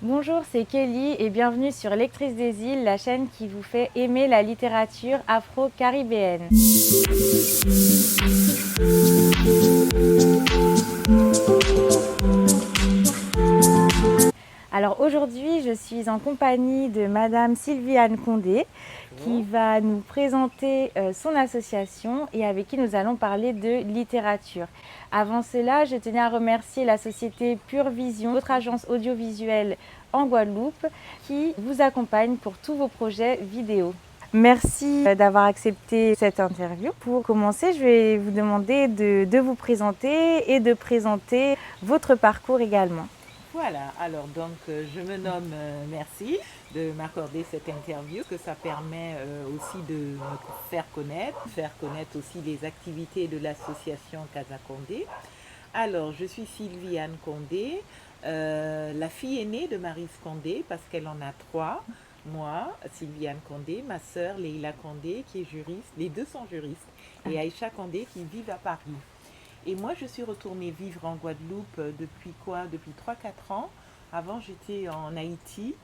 Bonjour, c'est Kelly et bienvenue sur Lectrice des îles, la chaîne qui vous fait aimer la littérature afro-caribéenne. Alors aujourd'hui, je suis en compagnie de Madame Sylviane Condé qui va nous présenter son association et avec qui nous allons parler de littérature. Avant cela, je tenais à remercier la société Pure Vision, votre agence audiovisuelle en Guadeloupe, qui vous accompagne pour tous vos projets vidéo. Merci d'avoir accepté cette interview. Pour commencer, je vais vous demander de vous présenter et de présenter votre parcours également. Voilà, alors donc je me nomme merci de m'accorder cette interview, que ça permet aussi de me faire connaître aussi les activités de l'association Casa Condé. Alors, je suis Sylviane Condé, la fille aînée de Maryse Condé, parce qu'elle en a trois. Moi, Sylviane Condé, ma sœur Leila Condé, qui est juriste, les deux sont juristes, et Aïcha Condé, qui vivent à Paris. Et moi, je suis retournée vivre en Guadeloupe depuis quoi? Depuis 3 4 ans. Avant, j'étais en Haïti.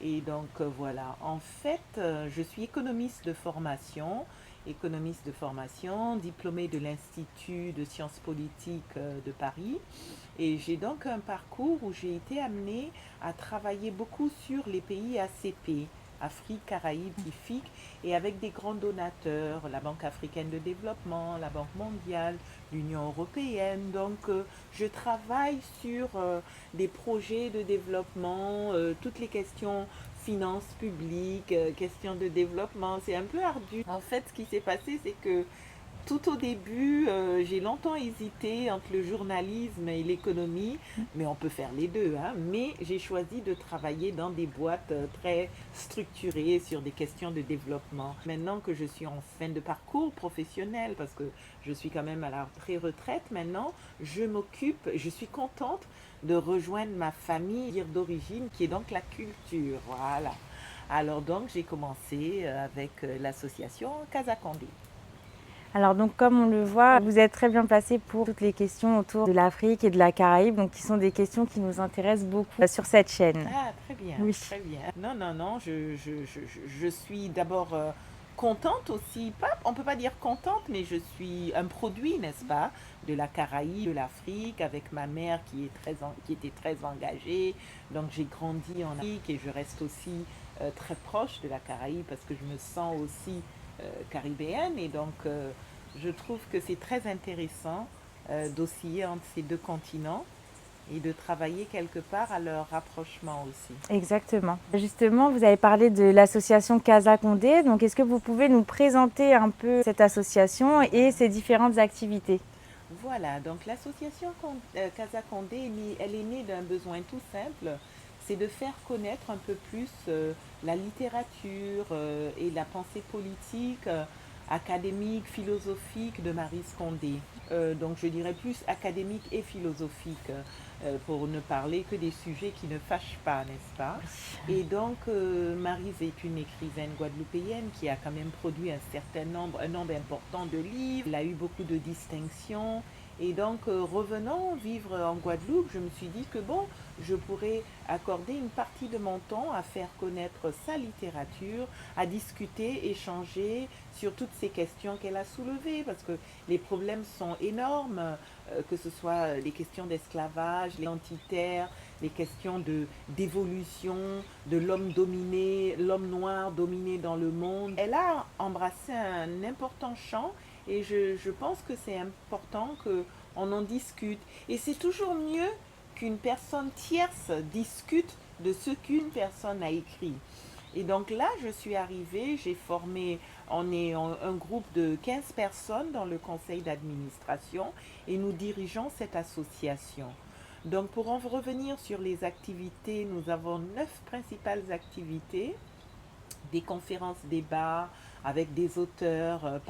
Et donc, voilà. En fait, je suis économiste de formation, diplômée de l'Institut de sciences politiques de Paris. Et j'ai donc un parcours où j'ai été amenée à travailler beaucoup sur les pays ACP, Afrique, Caraïbes, Pacifique, et avec des grands donateurs, la Banque africaine de développement, la Banque mondiale, l'Union européenne. Donc, je travaille sur des projets de développement, toutes les questions finances publiques, questions de développement. C'est un peu ardu. En fait, ce qui s'est passé, c'est que tout au début, j'ai longtemps hésité entre le journalisme et l'économie, mais on peut faire les deux, hein. Mais j'ai choisi de travailler dans des boîtes très structurées sur des questions de développement. Maintenant que je suis en fin de parcours professionnel, parce que je suis quand même à la pré-retraite maintenant, je suis contente de rejoindre ma famille d'origine, qui est donc la culture. Voilà. Alors donc, j'ai commencé avec l'association Casa Condé. Alors donc comme on le voit, vous êtes très bien placé pour toutes les questions autour de l'Afrique et de la Caraïbe, donc qui sont des questions qui nous intéressent beaucoup sur cette chaîne. Ah, très bien, Oui. très bien. Non, non, non, je suis d'abord contente aussi, pas, on peut pas dire contente, mais je suis un produit, n'est-ce pas, de la Caraïbe, de l'Afrique, avec ma mère qui était très engagée. Donc j'ai grandi en Afrique et je reste aussi très proche de la Caraïbe parce que je me sens aussi caribéenne et donc je trouve que c'est très intéressant d'osciller entre ces deux continents et de travailler quelque part à leur rapprochement aussi. Exactement. Justement, vous avez parlé de l'association Casa Condé, donc est-ce que vous pouvez nous présenter un peu cette association et ses différentes activités? Voilà, donc l'association Casa Condé, elle est née d'un besoin tout simple, c'est de faire connaître un peu plus la littérature et la pensée politique, académique, philosophique de Maryse Condé. Donc je dirais plus académique et philosophique, pour ne parler que des sujets qui ne fâchent pas, n'est-ce pas? Et donc Maryse est une écrivaine guadeloupéenne qui a quand même produit un nombre important de livres. Elle a eu beaucoup de distinctions. Et donc, revenant vivre en Guadeloupe, je me suis dit que bon, je pourrais accorder une partie de mon temps à faire connaître sa littérature, à discuter, échanger sur toutes ces questions qu'elle a soulevées, parce que les problèmes sont énormes, que ce soit les questions d'esclavage, l'identitaire, les questions d'évolution, de l'homme dominé, l'homme noir dominé dans le monde. Elle a embrassé un important champ et je pense que c'est important qu'on en discute. Et c'est toujours mieux qu'une personne tierce discute de ce qu'une personne a écrit. Et donc là, je suis arrivée, on est un groupe de 15 personnes dans le conseil d'administration et nous dirigeons cette association. Donc pour en revenir sur les activités, nous avons 9 principales activités, des conférences débats avec des auteurs,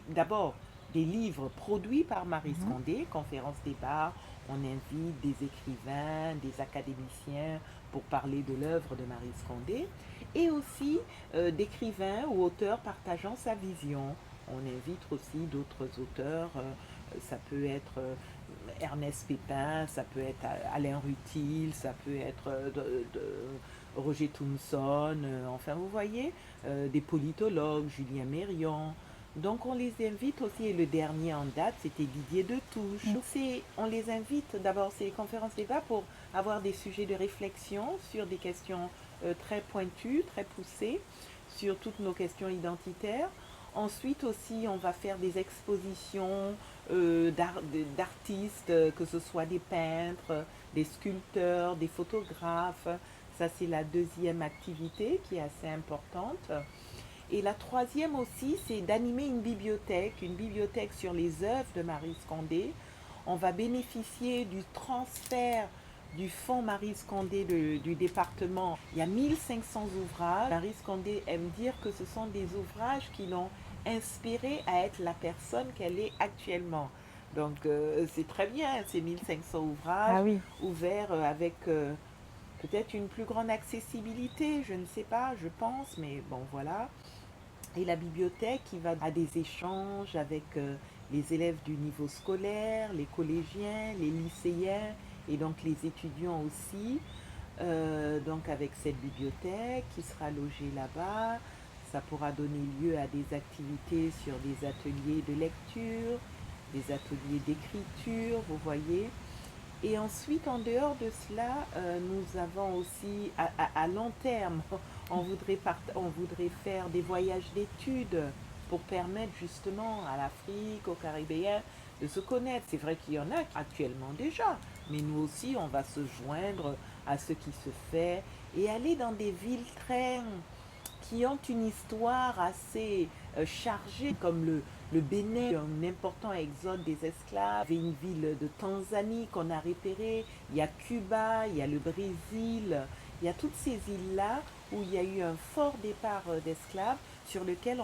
d'abord des livres produits par Maryse Condé, conférences débats, on invite des écrivains, des académiciens pour parler de l'œuvre de Maryse Condé, et aussi d'écrivains ou auteurs partageant sa vision. On invite aussi d'autres auteurs, ça peut être Ernest Pépin, ça peut être Alain Rutil, ça peut être Roger Thompson, enfin vous voyez, des politologues, Julien Mérion. Donc on les invite aussi, et le dernier en date, c'était Didier Detouche. Donc on les invite, d'abord c'est les conférences débats pour avoir des sujets de réflexion sur des questions très pointues, très poussées, sur toutes nos questions identitaires. Ensuite aussi, on va faire des expositions d'artistes, que ce soit des peintres, des sculpteurs, des photographes. Ça, c'est la deuxième activité qui est assez importante. Et la troisième aussi, c'est d'animer une bibliothèque sur les œuvres de Maryse Condé. On va bénéficier du transfert du fonds Maryse Condé du département. Il y a 1500 ouvrages. Maryse Condé aime dire que ce sont des ouvrages qui l'ont inspirée à être la personne qu'elle est actuellement. Donc c'est très bien, ces 1500 ouvrages Ah oui. ouverts avec peut-être une plus grande accessibilité, je ne sais pas, je pense, mais bon voilà. Et la bibliothèque qui va à des échanges avec les élèves du niveau scolaire, les collégiens, les lycéens et donc les étudiants aussi. Donc avec cette bibliothèque qui sera logée là-bas, ça pourra donner lieu à des activités sur des ateliers de lecture, des ateliers d'écriture, vous voyez. Et ensuite, en dehors de cela, nous avons aussi, à long terme, on voudrait faire des voyages d'études pour permettre justement à l'Afrique, aux Caribéens, de se connaître. C'est vrai qu'il y en a actuellement déjà, mais nous aussi, on va se joindre à ce qui se fait et aller dans des villes qui ont une histoire assez chargée, comme le Bénin, un important exode des esclaves. Il y avait une ville de Tanzanie qu'on a repérée, il y a Cuba, il y a le Brésil, il y a toutes ces îles-là où il y a eu un fort départ d'esclaves dans lesquels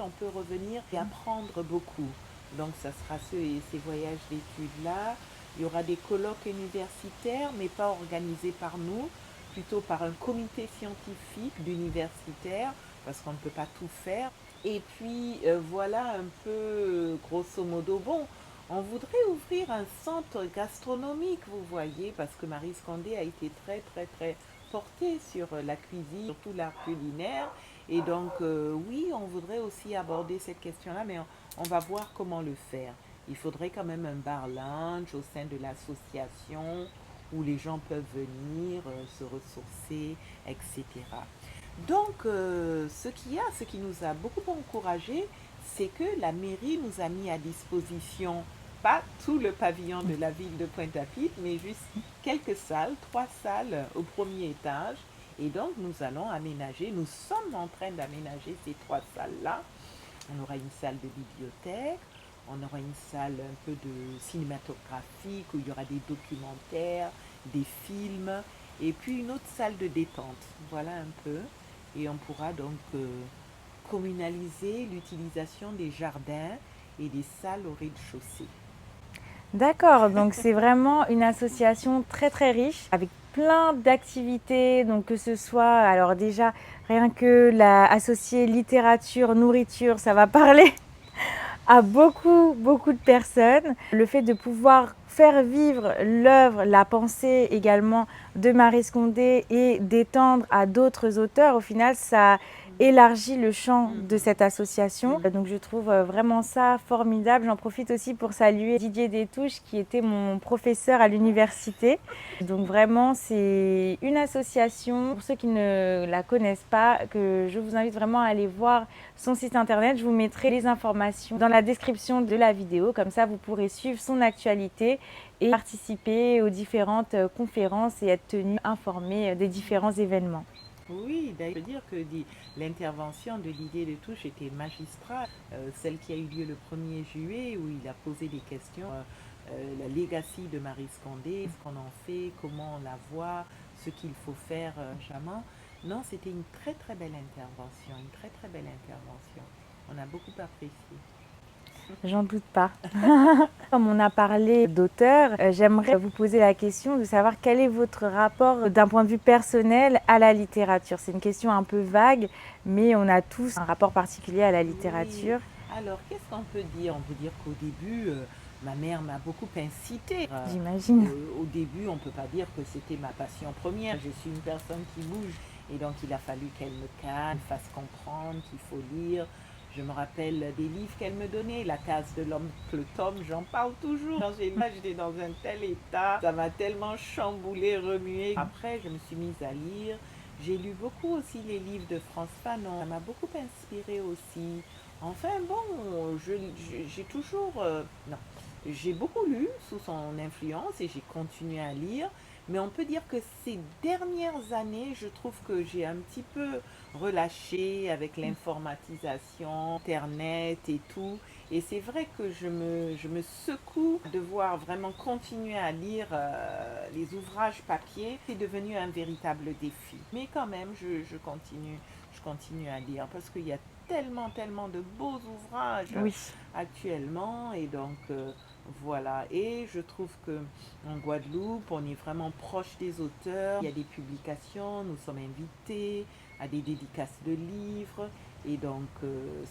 on peut revenir et apprendre beaucoup. Donc ça sera ces voyages d'études-là. Il y aura des colloques universitaires, mais pas organisés par nous, plutôt par un comité scientifique d'universitaires, parce qu'on ne peut pas tout faire. Et puis voilà un peu grosso modo. Bon, on voudrait ouvrir un centre gastronomique, vous voyez, parce que Maryse Condé a été très très très portée sur la cuisine, surtout l'art culinaire. Et donc oui, on voudrait aussi aborder cette question-là, mais on va voir comment le faire. Il faudrait quand même un bar lounge au sein de l'association où les gens peuvent venir se ressourcer, etc. Donc, ce qui nous a beaucoup encouragé, c'est que la mairie nous a mis à disposition, pas tout le pavillon de la ville de Pointe-à-Pitre, mais juste quelques salles, 3 salles au premier étage. Et donc, nous allons aménager, nous sommes en train d'aménager ces 3 salles-là. On aura une salle de bibliothèque, on aura une salle un peu de cinématographique où il y aura des documentaires, des films, et puis une autre salle de détente. Voilà un peu. Et on pourra donc communaliser l'utilisation des jardins et des salles au rez-de-chaussée. D'accord, donc c'est vraiment une association très très riche avec plein d'activités, donc que ce soit, alors déjà rien que associer littérature, nourriture, ça va parler à beaucoup de personnes. Le fait de pouvoir faire vivre l'œuvre, la pensée également de Maryse Condé et d'étendre à d'autres auteurs, au final, ça élargit le champ de cette association. Donc je trouve vraiment ça formidable. J'en profite aussi pour saluer Didier Detouche qui était mon professeur à l'université. Donc vraiment, c'est une association, pour ceux qui ne la connaissent pas, que je vous invite vraiment à aller voir son site internet. Je vous mettrai les informations dans la description de la vidéo. Comme ça, vous pourrez suivre son actualité et participer aux différentes conférences et être tenu informé des différents événements. Oui, d'ailleurs, je veux dire que l'intervention de Didier Detouche était magistrale. Celle qui a eu lieu le 1er juillet, où il a posé des questions, la legacy de Maryse Condé, ce qu'on en fait, comment on la voit, ce qu'il faut faire jamais. Non, c'était une très très belle intervention, une très très belle intervention. On a beaucoup apprécié. J'en doute pas. Comme on a parlé d'auteur, j'aimerais vous poser la question de savoir quel est votre rapport d'un point de vue personnel à la littérature. C'est une question un peu vague, mais on a tous un rapport particulier à la littérature. Oui. Alors, qu'est-ce qu'on peut dire? On peut dire qu'au début, ma mère m'a beaucoup incité. J'imagine. Au début, on ne peut pas dire que c'était ma passion première. Je suis une personne qui bouge et donc il a fallu qu'elle me calme, me fasse comprendre qu'il faut lire. Je me rappelle des livres qu'elle me donnait, La case de l'oncle Tom, j'en parle toujours. Quand j'ai lu, j'étais dans un tel état, ça m'a tellement chamboulé, remué. Après, je me suis mise à lire. J'ai lu beaucoup aussi les livres de France Fanon, ça m'a beaucoup inspiré aussi. Enfin bon, j'ai toujours... non, j'ai beaucoup lu sous son influence et j'ai continué à lire, mais on peut dire que ces dernières années, je trouve que j'ai un petit peu relâché avec l'informatisation, Internet et tout. Et c'est vrai que je me secoue de devoir vraiment continuer à lire les ouvrages papier. C'est devenu un véritable défi. Mais quand même, je continue à lire parce qu'il y a tellement, tellement de beaux ouvrages Oui, actuellement. Et donc, voilà. Et je trouve que en Guadeloupe, on est vraiment proche des auteurs. Il y a des publications, nous sommes invités à des dédicaces de livres. Et donc,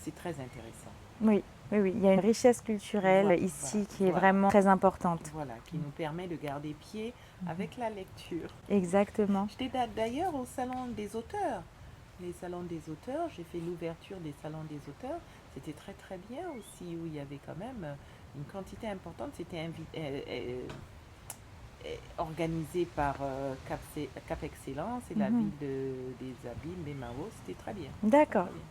c'est très intéressant. oui, oui, oui. Il y a une richesse Voilà, culturelle ici qui est voilà, vraiment très importante. voilà, qui nous permet de garder pied avec la lecture. Exactement. J'étais d'ailleurs au salon des auteurs. Les salons des auteurs, j'ai fait l'ouverture des salons des auteurs. C'était très très bien aussi, où il y avait quand même une quantité importante. C'était organisé par Cap Excellence et la Mhm. ville des Abymes, des Maos. C'était très bien. Très, D'accord. très bien.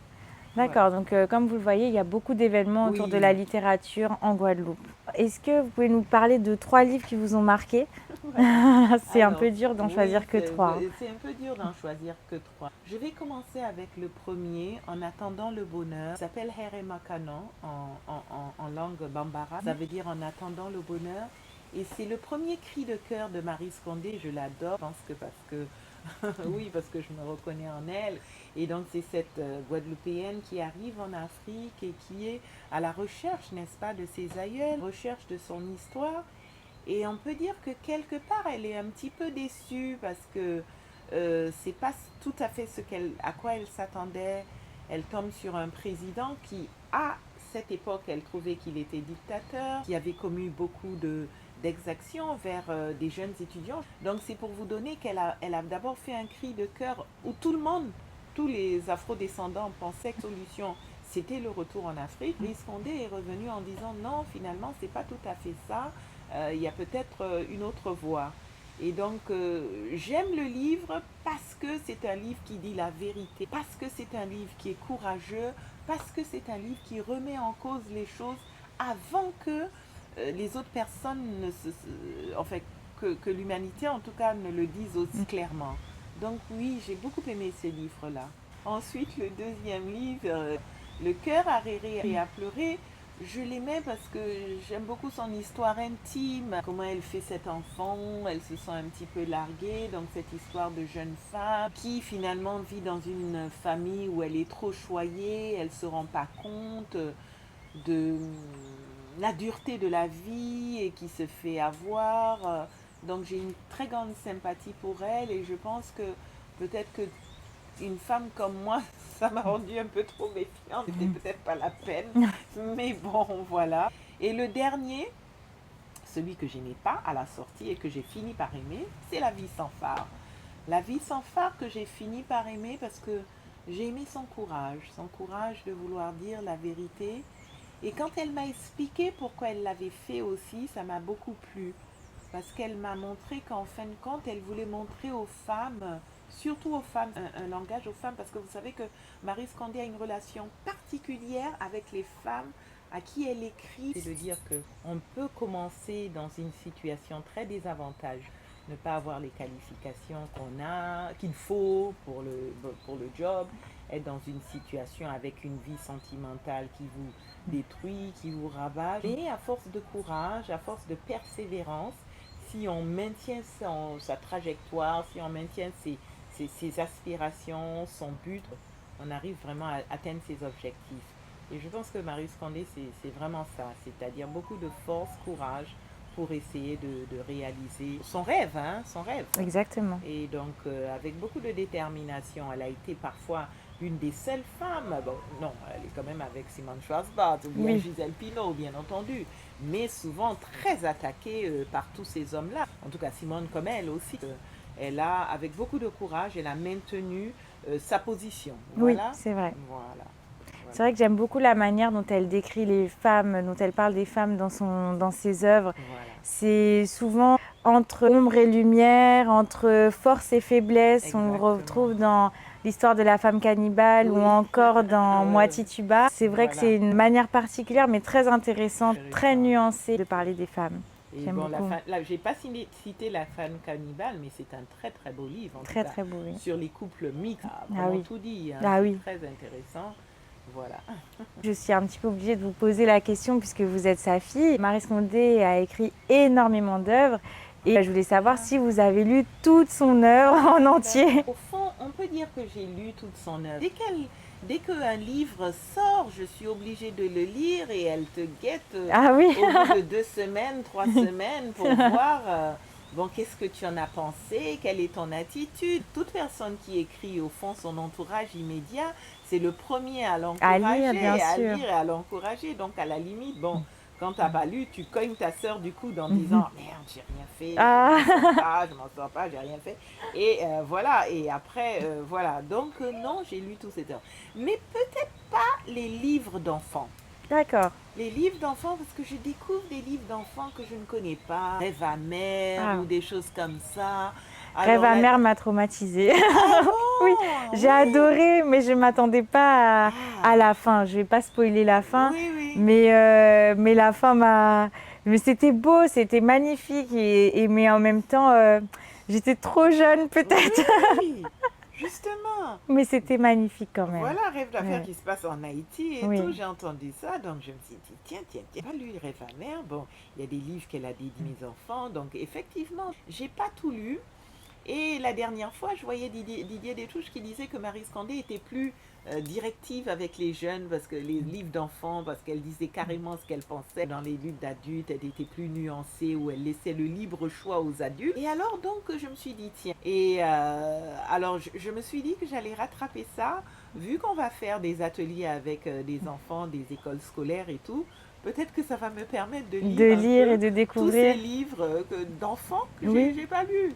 Voilà. D'accord, donc comme vous le voyez, il y a beaucoup d'événements autour de la Oui. littérature en Guadeloupe. Est-ce que vous pouvez nous parler de 3 livres qui vous ont marqué? Voilà. C'est un Alors, peu dur d'en choisir oui, que 3. c'est un peu dur d'en choisir que trois. Je vais commencer avec le premier, En attendant le bonheur. Il s'appelle Here Makanon en langue bambara. Ça veut dire En attendant le bonheur. Et c'est le premier cri de cœur de Marie Scondé. Je l'adore. Je pense que parce que oui, parce que je me reconnais en elle. Et donc, c'est cette Guadeloupéenne qui arrive en Afrique et qui est à la recherche, n'est-ce pas, de ses aïeuls, recherche de son histoire. Et on peut dire que quelque part, elle est un petit peu déçue parce que c'est pas tout à fait à quoi elle s'attendait. Elle tombe sur un président qui, à cette époque, elle trouvait qu'il était dictateur, qui avait commis beaucoup d'exactions vers des jeunes étudiants. Donc c'est pour vous donner elle a d'abord fait un cri de cœur où tout le monde, tous les afro-descendants pensaient que la solution c'était le retour en Afrique. Brice Condé est revenu en disant non, finalement c'est pas tout à fait ça. Il y a peut-être une autre voie. Et donc, j'aime le livre parce que c'est un livre qui dit la vérité, parce que c'est un livre qui est courageux, parce que c'est un livre qui remet en cause les choses avant que les autres personnes en fait, que l'humanité en tout cas ne le dise aussi clairement. Donc oui, j'ai beaucoup aimé ce livre-là. Ensuite, le deuxième livre, Le cœur a rire et a pleuré, je l'aimais parce que j'aime beaucoup son histoire intime, comment elle fait cet enfant, elle se sent un petit peu larguée, donc cette histoire de jeune femme qui finalement vit dans une famille où elle est trop choyée, elle ne se rend pas compte de la dureté de la vie et qui se fait avoir. Donc j'ai une très grande sympathie pour elle et je pense que peut-être que une femme comme moi, ça m'a rendu un peu trop méfiante. C'était peut-être pas la peine. Mais bon, voilà. Et le dernier, celui que je n'ai pas à la sortie et que j'ai fini par aimer, c'est La vie sans phare. La vie sans phare que j'ai fini par aimer parce que j'ai aimé son courage de vouloir dire la vérité. Et quand elle m'a expliqué pourquoi elle l'avait fait aussi, ça m'a beaucoup plu. Parce qu'elle m'a montré qu'en fin de compte, elle voulait montrer aux femmes, surtout aux femmes, un langage aux femmes, parce que vous savez que Marie Scondé a une relation particulière avec les femmes à qui elle écrit. C'est de dire qu'on peut commencer dans une situation très désavantageuse, ne pas avoir les qualifications qu'il faut pour le job, être dans une situation avec une vie sentimentale qui vous détruit, qui vous ravage. Mais à force de courage, à force de persévérance, si on maintient sa trajectoire, si on maintient ses aspirations, son but, on arrive vraiment à atteindre ses objectifs. Et je pense que Marie Scondé, c'est vraiment ça, c'est-à-dire beaucoup de force, courage pour essayer de réaliser son rêve, hein, son rêve. Exactement. Et donc, avec beaucoup de détermination, elle a été parfois une des seules femmes, bon, non, elle est quand même avec Simone Schwarzbart ou bien Oui, Gisèle Pineau, bien entendu, mais souvent très attaquée par tous ces hommes-là. En tout cas, Simone comme elle aussi, elle a, avec beaucoup de courage, elle a maintenu sa position. oui, Voilà, c'est vrai. voilà, C'est voilà, vrai que j'aime beaucoup la manière dont elle décrit les femmes, dont elle parle des femmes dans ses œuvres. voilà, C'est souvent entre ombre et lumière, entre force et faiblesse. On le exactement. retrouve dans l'histoire de la femme cannibale ou Oui, encore dans ouais, ouais. Moitié Tuba. C'est vrai que Voilà, c'est une manière particulière mais très intéressante, très intéressant. nuancée de parler des femmes. Et J'aime bon, beaucoup. là, j'ai pas cité La femme cannibale, mais c'est un très très beau livre, en tout Très cas, très beau, oui. sur les couples mixtes. Ah, Ah vraiment oui, tout dit, hein, ah c'est oui. très intéressant. Voilà. Je suis un petit peu obligée de vous poser la question puisque vous êtes sa fille. Maryse Condé a écrit énormément d'œuvres et je voulais savoir Ah, si vous avez lu toute son œuvre en ah, entier. d'accord. Au fond, on peut dire que j'ai lu toute son œuvre. Dès qu'un livre sort, je suis obligée de le lire et elle te guette Ah oui, au bout de 2 semaines, 3 semaines pour voir, bon, qu'est-ce que tu en as pensé, quelle est ton attitude. Toute personne qui écrit, au fond, son entourage immédiat, c'est le premier à à lire bien l'encourager, à sûr. lire et à l'encourager. Donc, à la limite, bon, quand tu n'as pas lu, tu cognes ta sœur du coude en disant merde, j'ai rien fait, Ah, je m'en sors pas, j'ai rien fait. Et voilà, et après, voilà. Donc, non, j'ai lu tous ces œuvres. Mais peut-être pas les livres d'enfants. d'accord. Les livres d'enfants, parce que je découvre des livres d'enfants que je ne connais pas, Rêve amer Ah. ou des choses comme ça. Rêve Alors là, amer m'a traumatisée. ah Oui, bon, j'ai oui, adoré, mais je ne m'attendais pas à ah, la fin. Je ne vais pas spoiler la fin, oui, oui, mais la fin m'a... Mais c'était beau, c'était magnifique, mais en même temps, j'étais trop jeune peut-être, oui, justement. mais c'était magnifique quand même. Voilà, Rêve d'affaires Ouais. qui se passe en Haïti et Oui, tout. J'ai entendu ça, donc je me suis dit, tiens, pas lu Rêve amer. Bon, il y a des livres qu'elle a dédiés à mes enfants, donc effectivement, j'ai pas tout lu. Et la dernière fois, je voyais Didier Détouche qui disait que Maryse Condé était plus directive avec les jeunes, parce que les livres d'enfants, parce qu'elle disait carrément ce qu'elle pensait. Dans les livres d'adultes, elle était plus nuancée, où elle laissait le libre choix aux adultes. Et alors donc, je me suis dit, tiens, et alors je me suis dit que j'allais rattraper ça, vu qu'on va faire des ateliers avec des enfants, des écoles scolaires et tout. Peut-être que ça va me permettre de de lire un lire et peu de tous ces découvrir. livres d'enfants que Oui, j'ai pas lus.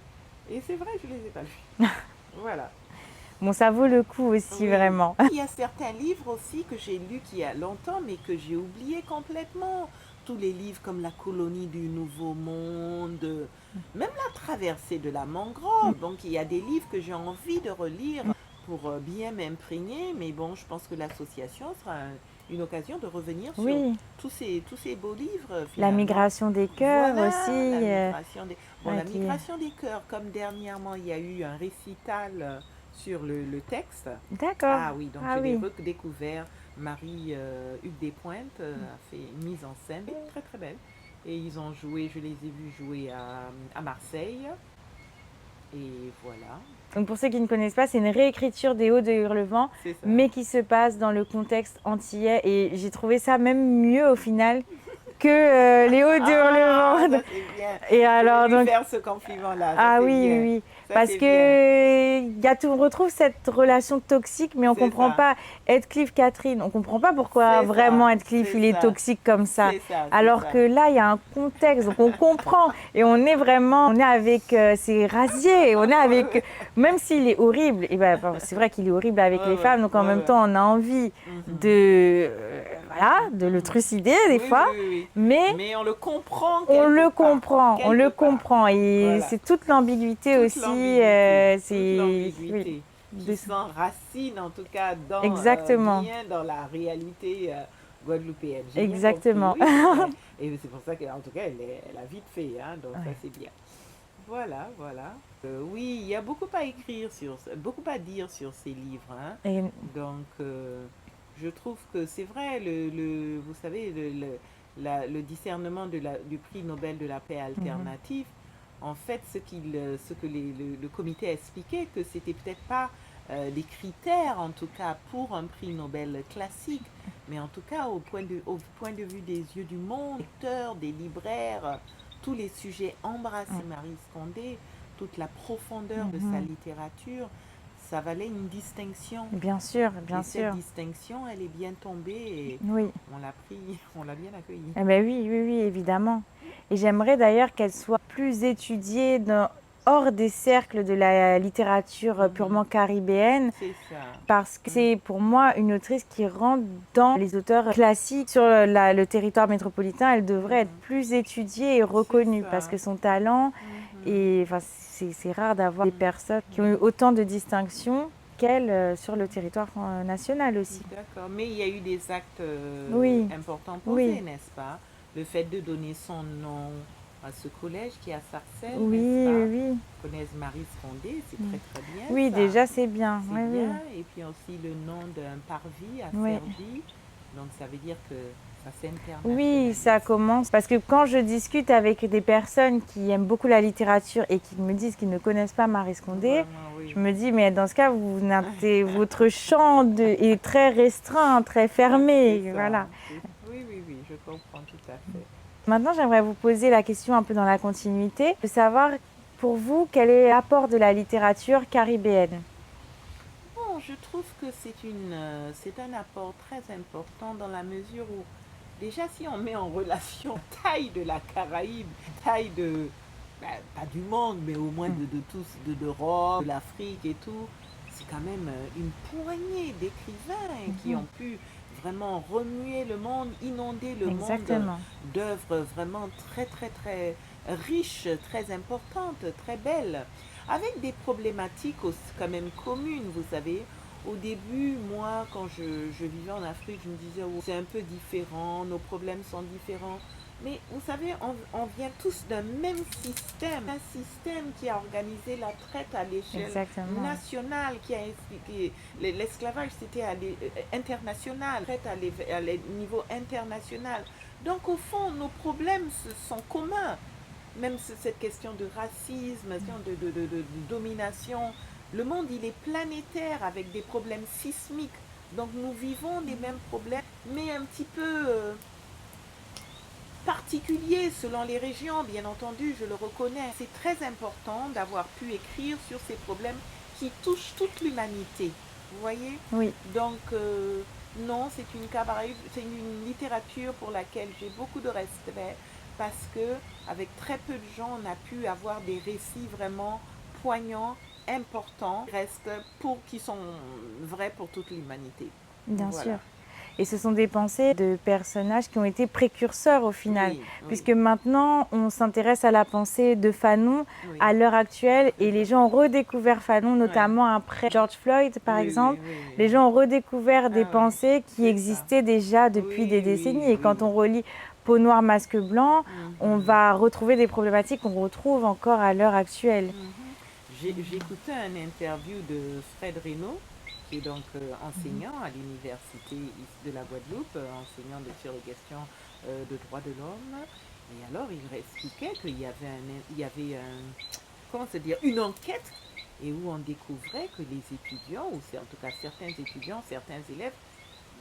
Et c'est vrai, je ne les ai pas lus. Voilà. bon, ça vaut le coup aussi, Oui. vraiment. Il y a certains livres aussi que j'ai lus qu'il y a longtemps, mais que j'ai oublié complètement. Tous les livres comme La colonie du Nouveau Monde, même La traversée de la mangrove. Donc il y a des livres que j'ai envie de relire pour bien m'imprégner, mais bon, je pense que l'association sera une occasion de revenir sur Oui, tous ces beaux livres la finalement. migration des cœurs aussi, Voilà, la migration des... Bon, la ouais, qui... migration des cœurs, comme dernièrement il y a eu un récital sur le texte. D'accord. Ah oui, donc Ah je l'ai oui. redécouvert. Marie Hugues Despointes a fait une mise en scène très très belle. Et ils ont joué, je les ai vus jouer à Marseille. Et voilà, Donc pour ceux qui ne connaissent pas, c'est une réécriture des Hauts de Hurlevent, c'est ça. mais qui se passe dans le contexte antillais. Et j'ai trouvé ça même mieux au final que les Hauts de Ah, Hurlevent. ça c'est bien. Et Je vais alors lui donc faire ce compliment-là, ça ah c'est oui, oui, bien. oui. Ça Parce c'est bien. que on retrouve cette relation toxique, mais on C'est comprend ça, pas. Heathcliff, Catherine, on comprend pas pourquoi c'est vraiment ça, Heathcliff c'est il est ça, toxique comme ça. c'est ça, c'est Alors que ça. là, il y a un contexte, donc on comprend et on est avec ces rasiers, on est avec, même s'il est horrible. Et ben c'est vrai qu'il est horrible avec Ouais, les ouais, femmes, donc en ouais, même ouais. temps, on a envie Mhm, de, voilà, de le mhm. trucider des Oui, oui, fois, oui, oui. mais Mais on le comprend on quelque le part. comprend, on le Quelque part. comprend et Voilà. c'est toute l'ambiguïté Toute aussi. l'ambiguïté. Toute C'est oui, l'ambiguïté qui de- s'enracine en tout cas dans exactement, bien dans la réalité guadeloupéenne. J'ai bien compris. exactement. Oui, c'est vrai. Et c'est pour ça qu'en tout cas, elle a vite fait. Hein, donc ça, Ouais. c'est bien. Voilà, voilà. Oui, il y a beaucoup à écrire beaucoup à dire sur ces livres. Hein. Et, Donc, je trouve que c'est vrai, vous savez, le discernement du prix Nobel de la paix mhm, alternative, en fait, ce que le comité a expliqué, que c'était peut-être pas des critères, en tout cas, pour un prix Nobel classique, mais en tout cas, au point de vue des yeux du monde, des lecteurs, des libraires, tous les sujets embrassés Marie Scondé, toute la profondeur de sa mhm. littérature, ça valait une distinction. Bien sûr, bien Et sûr. cette distinction, elle est bien tombée et Oui. on l'a pris, on l'a bien accueillie. Eh ben oui, oui, oui, évidemment. Et j'aimerais d'ailleurs qu'elle soit plus étudiée hors des cercles de la littérature purement caribéenne, C'est ça. parce que c'est pour moi une autrice qui rentre dans les auteurs classiques sur le territoire métropolitain. Elle devrait être plus étudiée et reconnue, parce ça. que son talent, et enfin, c'est rare d'avoir des personnes qui ont eu autant de distinctions qu'elle sur le territoire national aussi. D'accord. Mais il y a eu des actes Oui, importants oui, posés, n'est-ce pas? Le fait de donner son nom à ce collège qui est à Sarcelles, oui, n'est-ce oui, pas? oui. Connaissent Marie Scondé, c'est très très bien Oui, ça. déjà c'est bien. C'est Oui, oui. bien. Et puis aussi le nom d'un parvis à Oui. Cergy. Donc ça veut dire que ça Oui, s'internationalise. ça commence parce que quand je discute avec des personnes qui aiment beaucoup la littérature et qui me disent qu'ils ne connaissent pas Marie Scondé, Vraiment, oui. je me dis, mais dans ce cas, votre champ est très restreint, très fermé. C'est ça. Voilà. Oui, oui, oui, je comprends tout à fait. Maintenant, j'aimerais vous poser la question un peu dans la continuité, de savoir pour vous quel est l'apport de la littérature caribéenne. Bon, je trouve que c'est un apport très important dans la mesure où, déjà, si on met en relation la taille de la Caraïbe, taille de, pas du monde, mais au moins de tous, d'Europe, de l'Afrique et tout, c'est quand même une poignée d'écrivains qui ont pu vraiment remuer le monde, inonder le monde Exactement. d'œuvres vraiment très, très, très riches, très importantes, très belles, avec des problématiques quand même communes, vous savez. Au début, moi, quand je vivais en Afrique, je me disais, oh, c'est un peu différent, nos problèmes sont différents. Mais vous savez, on vient tous d'un même système, un système qui a organisé la traite à l'échelle Exactement. nationale, qui a expliqué l'esclavage, c'était international, traite à niveau international. Donc au fond, nos problèmes sont communs. Même cette question de racisme, de domination, le monde il est planétaire avec des problèmes sismiques. Donc nous vivons les mêmes problèmes, mais un petit peu particuliers selon les régions, bien entendu, je le reconnais. C'est très important d'avoir pu écrire sur ces problèmes qui touchent toute l'humanité. Vous voyez? Oui. Donc, non, c'est une littérature pour laquelle j'ai beaucoup de respect parce que, avec très peu de gens, on a pu avoir des récits vraiment poignants, importants, qui sont vrais pour toute l'humanité. Bien Voilà. sûr. Et ce sont des pensées de personnages qui ont été précurseurs au final, Oui, puisque oui, maintenant on s'intéresse à la pensée de Fanon oui. à l'heure actuelle C'est et les ça. gens ont redécouvert Fanon, notamment après George Floyd par Oui, exemple. oui, oui, oui. Les gens ont redécouvert des Ah oui, pensées qui c'est ça. existaient déjà depuis des Oui, décennies. oui, Et quand oui. on relit Peau noire, masque blanc, on va retrouver des problématiques qu'on retrouve encore à l'heure actuelle. J'écoutais une interview de Fred Reynaud, qui est donc enseignant à l'université de la Guadeloupe, enseignant sur les questions de droits de l'homme. Et alors, il expliquait qu'il y avait comment se dire, une enquête et où on découvrait que les étudiants, ou c'est en tout cas certains étudiants, certains élèves,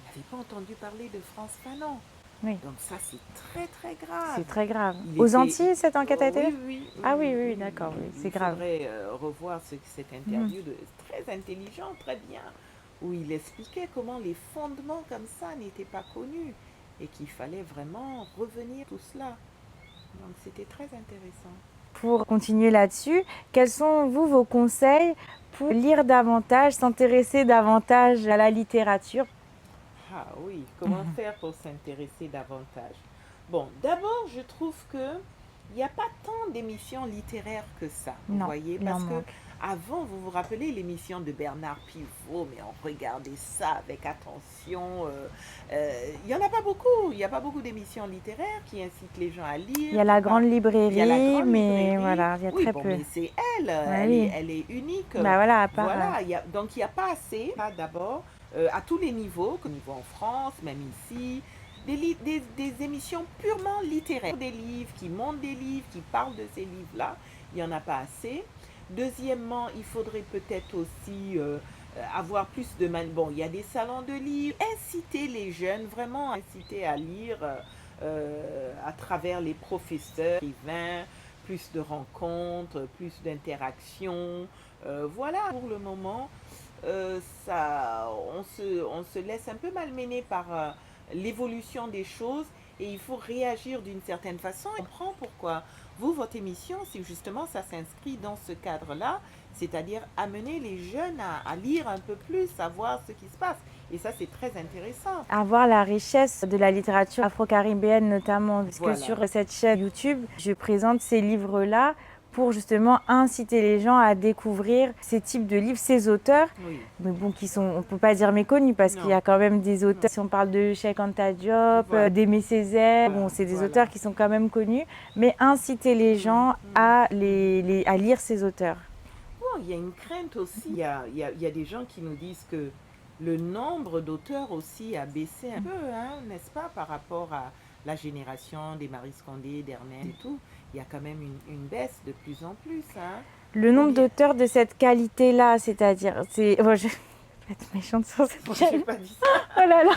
n'avaient pas entendu parler de France Fanon. Oui. Donc ça, c'est très très grave. C'est très grave. Il Aux était- Antilles, cette enquête a été faite? Oui, Ah oui, oui, d'accord, oui, c'est grave. Il faudrait revoir cette interview très intelligent, très bien, où il expliquait comment les fondements comme ça n'étaient pas connus et qu'il fallait vraiment revenir tout cela. Donc c'était très intéressant. Pour continuer là-dessus, quels sont vos conseils pour lire davantage, s'intéresser davantage à la littérature? Ah oui, comment faire pour s'intéresser davantage? Bon, d'abord, je trouve que il n'y a pas tant d'émissions littéraires que ça, vous Non, voyez, il en parce que manque. avant, vous vous rappelez l'émission de Bernard Pivot, mais on regardait ça avec attention. Il n'y en a pas beaucoup, il n'y a pas beaucoup d'émissions littéraires qui incitent les gens à lire. Il y a la grande Il y a la librairie, grande mais librairie. voilà, il y a Oui, très bon, peu. mais c'est elle, Ouais, oui. elle est unique. Bah voilà, à part. Voilà, donc il n'y a pas assez, là, d'abord, à tous les niveaux, au niveau en France, même ici, des émissions purement littéraires, des livres, qui montent des livres, qui parlent de ces livres-là, il n'y en a pas assez. Deuxièmement, il faudrait peut-être aussi avoir plus de... Bon, il y a des salons de livres, inciter les jeunes, vraiment inciter à lire à travers les professeurs, écrivains, plus de rencontres, plus d'interactions, Voilà, pour le moment, on se laisse un peu malmener par l'évolution des choses et il faut réagir d'une certaine façon. Et on comprend pourquoi. Vous, votre émission, c'est justement, ça s'inscrit dans ce cadre-là, c'est-à-dire amener les jeunes à lire un peu plus, à voir ce qui se passe. Et ça, c'est très intéressant. Avoir la richesse de la littérature afro-caribéenne notamment, parce que Voilà. sur cette chaîne YouTube, je présente ces livres-là pour justement inciter les gens à découvrir ces types de livres, ces auteurs, Oui. mais bon, qui sont, on ne peut pas dire méconnus parce Non. qu'il y a quand même des auteurs, si on parle de Cheikh Anta Diop, Voilà. d'Aimé Césaire, Voilà. bon, c'est des Voilà. auteurs qui sont quand même connus, mais inciter les gens à lire ces auteurs. Bon, il y a une crainte aussi. Il y a des gens qui nous disent que le nombre d'auteurs aussi a baissé un peu, hein, n'est-ce pas, par rapport à la génération des Marie Scondé, d'Ernest et tout. Il y a quand même une baisse de plus en plus. Hein. Le nombre d'auteurs de cette qualité-là, c'est-à-dire, bon, je vais être méchante sur cette Bon, chaîne. j'ai pas dit ça. Oh là là.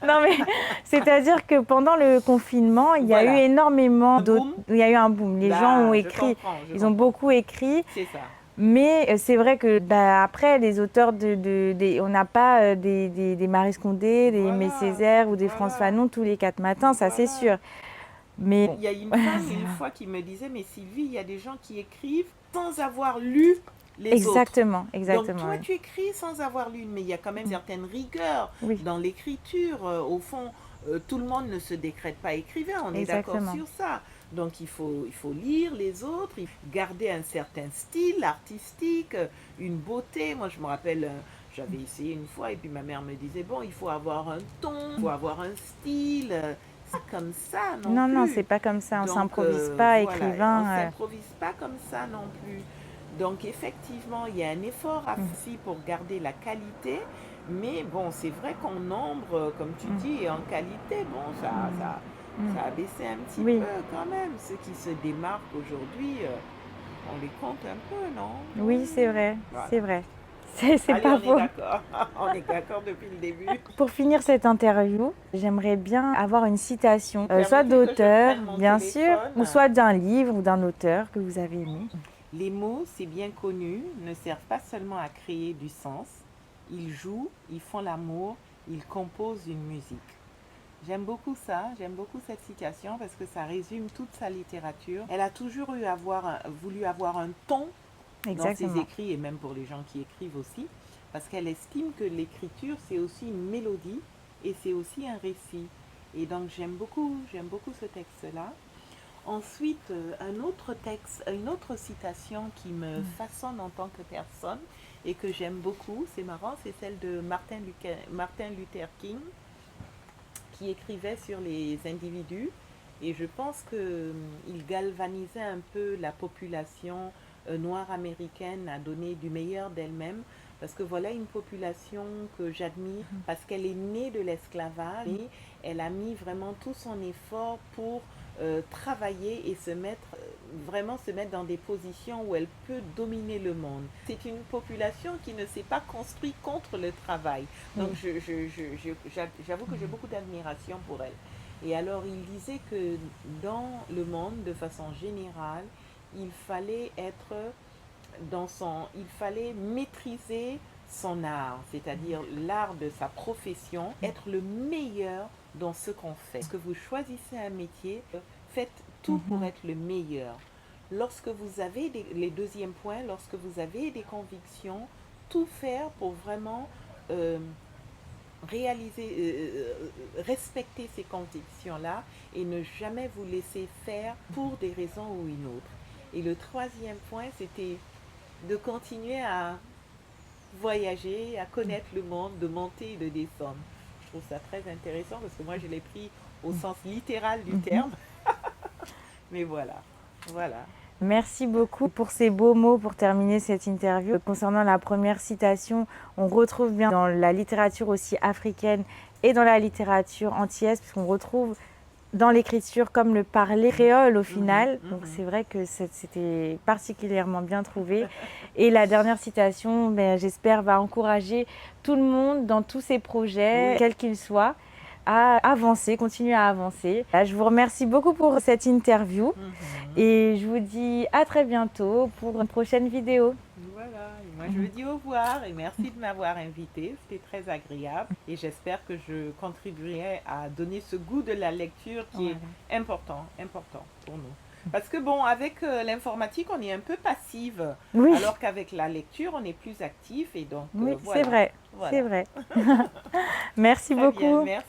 Non mais, c'est-à-dire que pendant le confinement, il y a eu énormément d'auteurs. Il y a eu un boom. Les gens ont écrit, ils ont beaucoup écrit. C'est ça. Mais c'est vrai que après, les auteurs on n'a pas des Marie Scondé, des Aimé Césaire ou des France Fanon tous les 4 matins, ça c'est sûr. Mais il y a une femme une fois qui me disait, mais Sylvie, il y a des gens qui écrivent sans avoir lu les exactement, autres. Exactement. Donc toi, tu écris sans avoir lu, mais il y a quand même certaines rigueurs dans l'écriture. Au fond, tout le monde ne se décrète pas écrivain, on est d'accord sur ça. Donc il faut lire les autres, garder un certain style artistique, une beauté. Moi je me rappelle, j'avais essayé une fois et puis ma mère me disait, bon, il faut avoir un ton, il faut avoir un style. C'est comme ça non plus. Non, c'est pas comme ça, on s'improvise pas écrivain. On s'improvise pas comme ça non plus. Donc effectivement, il y a un effort à faire pour garder la qualité. Mais bon, c'est vrai qu'en nombre, comme tu dis, et en qualité, bon, ça a baissé un petit peu quand même. Ceux qui se démarquent aujourd'hui, on les compte un peu, non? Oui, c'est vrai, c'est vrai. C'est pas faux. On est d'accord depuis le début. Pour finir cette interview, j'aimerais bien avoir une citation, soit d'auteur, bien sûr, ou soit d'un livre ou d'un auteur que vous avez aimé. Les mots, c'est bien connu, ne servent pas seulement à créer du sens. Ils jouent, ils font l'amour, ils composent une musique. J'aime beaucoup ça, j'aime beaucoup cette citation parce que ça résume toute sa littérature. Elle a toujours voulu avoir un ton dans ses écrits et même pour les gens qui écrivent aussi, parce qu'elle estime que l'écriture c'est aussi une mélodie et c'est aussi un récit. Et donc j'aime beaucoup ce texte-là. Ensuite, un autre texte, une autre citation qui me façonne en tant que personne et que j'aime beaucoup, c'est marrant, c'est celle de Martin Luther King qui écrivait sur les individus et je pense qu'il galvanisait un peu la population noire américaine à donner du meilleur d'elle-même parce que voilà une population que j'admire parce qu'elle est née de l'esclavage et elle a mis vraiment tout son effort pour travailler et se mettre dans des positions où elle peut dominer le monde. C'est une population qui ne s'est pas construite contre le travail. Donc j'avoue que j'ai beaucoup d'admiration pour elle. Et alors il disait que dans le monde, de façon générale, il fallait il fallait maîtriser son art, c'est-à-dire l'art de sa profession, être le meilleur dans ce qu'on fait. Lorsque vous choisissez un métier, faites tout pour être le meilleur. Lorsque vous avez les deuxièmes points, lorsque vous avez des convictions, tout faire pour vraiment respecter ces convictions-là et ne jamais vous laisser faire pour des raisons ou une autre. Et le troisième point, c'était de continuer à voyager, à connaître le monde, de monter et de descendre. Je trouve ça très intéressant parce que moi je l'ai pris au sens littéral du terme. Mais voilà. Merci beaucoup pour ces beaux mots pour terminer cette interview. Concernant la première citation, on retrouve bien dans la littérature aussi africaine et dans la littérature antillaise, puisqu'on retrouve dans l'écriture comme le parler créole au final. Donc c'est vrai que c'était particulièrement bien trouvé. Et la dernière citation, j'espère, va encourager tout le monde dans tous ses projets, quels qu'ils soient, à avancer, continuer à avancer. Je vous remercie beaucoup pour cette interview et je vous dis à très bientôt pour une prochaine vidéo. Voilà, et moi je vous dis au revoir et merci de m'avoir invité, c'était très agréable et j'espère que je contribuerai à donner ce goût de la lecture qui Voilà. est important pour nous. Parce que bon, avec l'informatique, on est un peu passive, Oui, alors qu'avec la lecture, on est plus actif et donc oui, c'est voilà, vrai, c'est voilà. vrai. Merci Très bien, beaucoup. merci.